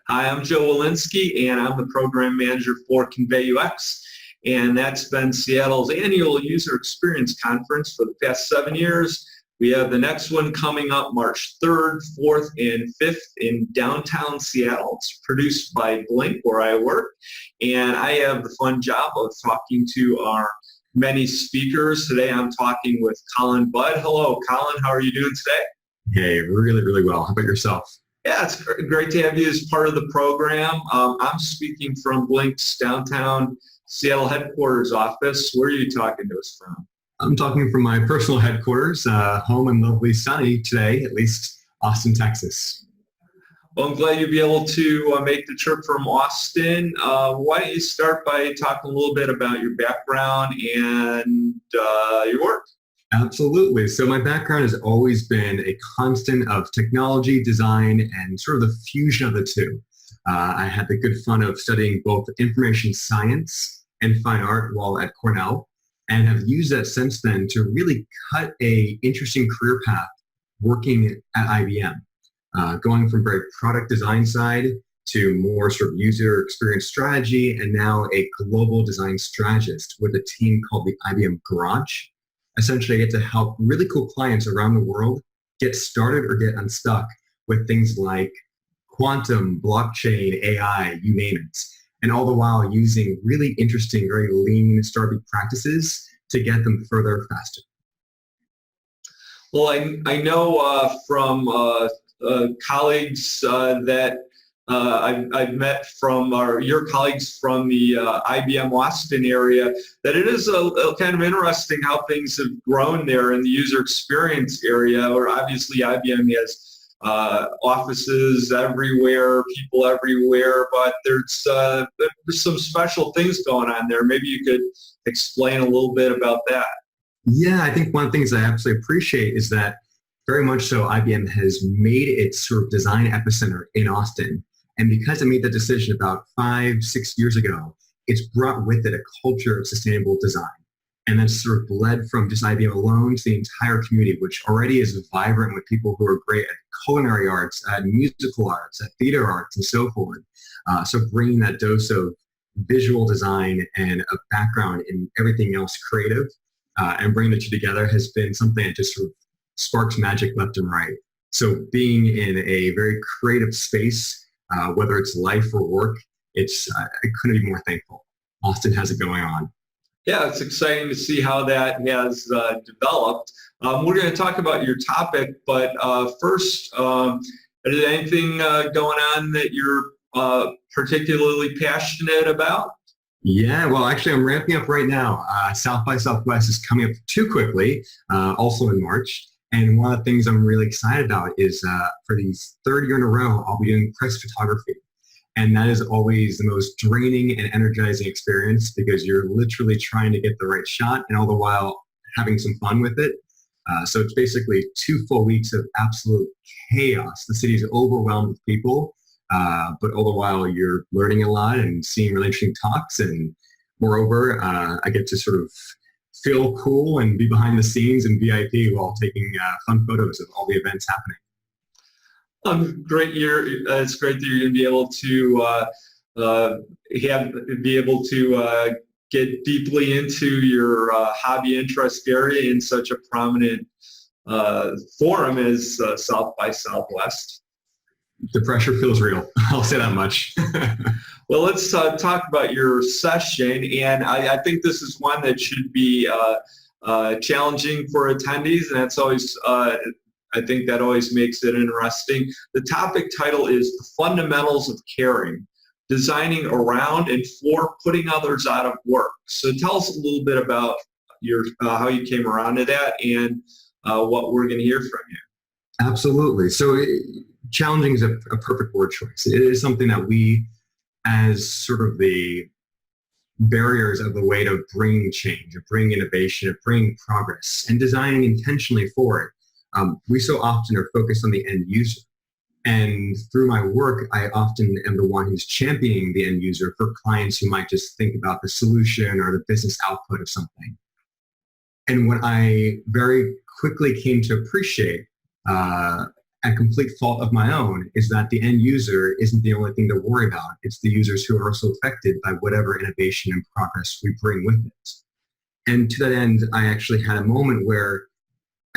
Hi, I'm Joe Walensky, and I'm the program manager for ConveyUX, and that's been Seattle's annual user experience conference for the past 7 years. We have the next one coming up March 3rd, 4th, and 5th in downtown Seattle. It's produced by Blink, where I work, and I have the fun job of talking to our many speakers. Today I'm talking with Colin Budd. Hello, Colin. How are you doing today? Hey, really well. How about yourself? Yeah, it's great to have you as part of the program. I'm speaking from Blink's downtown Seattle headquarters office. Where are you talking to us from? I'm talking from my personal headquarters, home in lovely sunny today, at least Austin, Texas. Well, I'm glad you'll be able to make the trip from Austin. Why don't you start by talking a little bit about your background and your work? Absolutely. So my background has always been a constant of technology, design, and sort of the fusion of the two. I had the good fun of studying both information science and fine art while at Cornell, and have used that since then to really cut a interesting career path working at IBM, going from very product design side to more sort of user experience strategy, and now a global design strategist with a team called the IBM Garage. Essentially, I get to help really cool clients around the world get started or get unstuck with things like quantum, blockchain, AI, you name it. And all the while using really interesting, very lean startup practices to get them further faster. Well, I know from colleagues that I've met from your colleagues from the IBM Austin area, that it is a kind of interesting how things have grown there in the user experience area, where obviously IBM has offices everywhere, people everywhere, but there's some special things going on there. Maybe you could explain a little bit about that. Yeah, I think one of the things I absolutely appreciate is that very much so IBM has made its sort of design epicenter in Austin. And because I made that decision about 5-6 years ago, it's brought with it a culture of sustainable design. And that's sort of bled from just IBM alone to the entire community, which already is vibrant with people who are great at culinary arts, at musical arts, at theater arts, and so forth. So bringing that dose of visual design and a background in everything else creative and bringing the two together has been something that just sort of sparks magic left and right. So being in a very creative space, whether it's life or work, I couldn't be more thankful. Austin has it going on. Yeah, it's exciting to see how that has developed. We're going to talk about your topic, but first, is there anything going on that you're particularly passionate about? Yeah, well, actually, I'm ramping up right now. South by Southwest is coming up too quickly, also in March. And one of the things I'm really excited about is for the third year in a row, I'll be doing press photography. And that is always the most draining and energizing experience because you're literally trying to get the right shot and all the while having some fun with it. So it's basically 2 full weeks of absolute chaos. The city is overwhelmed with people, but all the while you're learning a lot and seeing really interesting talks. And moreover, I get to sort of feel cool and be behind the scenes and VIP while taking fun photos of all the events happening. It's great that you're going to be able to get deeply into your hobby interest area in such a prominent forum as South by Southwest. The pressure feels real. I'll say that much. Well, let's talk about your session, and I think this is one that should be challenging for attendees, and that's always, I think that always makes it interesting. The topic title is The Fundamentals of Caring, Designing Around and For Putting Others Out of Work. So tell us a little bit about how you came around to that and what we're going to hear from you. Absolutely. So challenging is a perfect word choice. It is something that we, as sort of the barriers of the way to bring change, of bringing innovation, of bringing progress, and designing intentionally for it, we so often are focused on the end user. And through my work, I often am the one who's championing the end user for clients who might just think about the solution or the business output of something. And what I very quickly came to appreciate at complete fault of my own, is that the end user isn't the only thing to worry about. It's the users who are also affected by whatever innovation and progress we bring with it. And to that end, I actually had a moment where,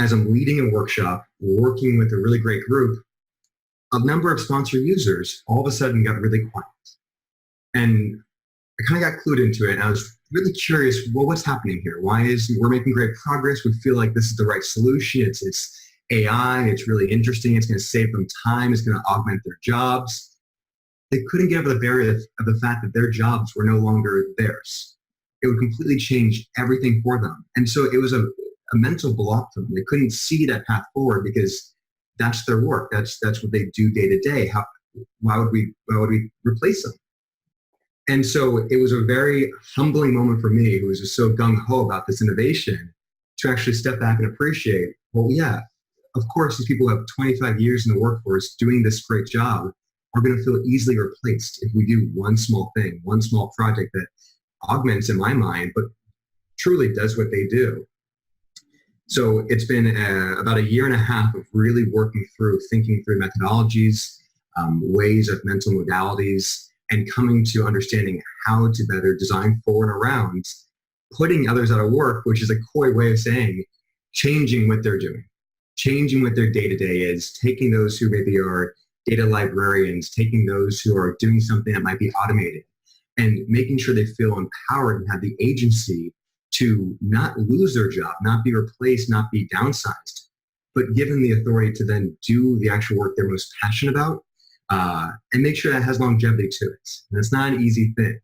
as I'm leading a workshop, working with a really great group, a number of sponsor users all of a sudden got really quiet. And I kind of got clued into it, and I was really curious, well, what's happening here? We're making great progress. We feel like this is the right solution. It's AI. It's really interesting. It's going to save them time. It's going to augment their jobs. They couldn't get over the barrier of the fact that their jobs were no longer theirs. It would completely change everything for them. And so it was a mental block for them. They couldn't see that path forward because that's their work. That's what they do day to day. Why would we replace them? And so it was a very humbling moment for me, who was just so gung-ho about this innovation, to actually step back and appreciate, well, yeah, of course, these people who have 25 years in the workforce doing this great job are going to feel easily replaced if we do one small thing, one small project that augments, in my mind, but truly does what they do. So it's been about a year and a half of really working through, thinking through methodologies, ways of mental modalities, and coming to understanding how to better design for and around putting others out of work, which is a coy way of saying changing what they're doing, changing what their day-to-day is, taking those who maybe are data librarians, taking those who are doing something that might be automated, and making sure they feel empowered and have the agency to not lose their job, not be replaced, not be downsized, but given the authority to then do the actual work they're most passionate about, and make sure that has longevity to it. And it's not an easy thing.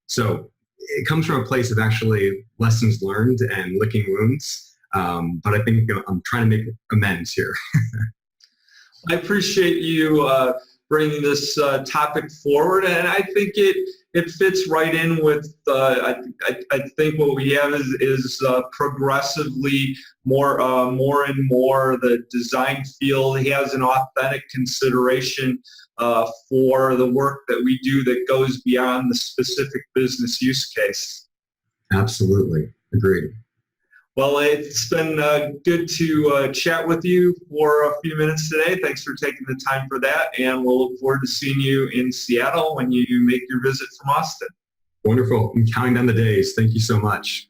So it comes from a place of actually lessons learned and licking wounds. But I think I'm trying to make amends here. I appreciate you bringing this topic forward, and I think it fits right in with. I think what we have is progressively more and more the design field has an authentic consideration for the work that we do that goes beyond the specific business use case. Absolutely, agreed. Well, it's been good to chat with you for a few minutes today. Thanks for taking the time for that, and we'll look forward to seeing you in Seattle when you make your visit from Austin. Wonderful. I'm counting down the days. Thank you so much.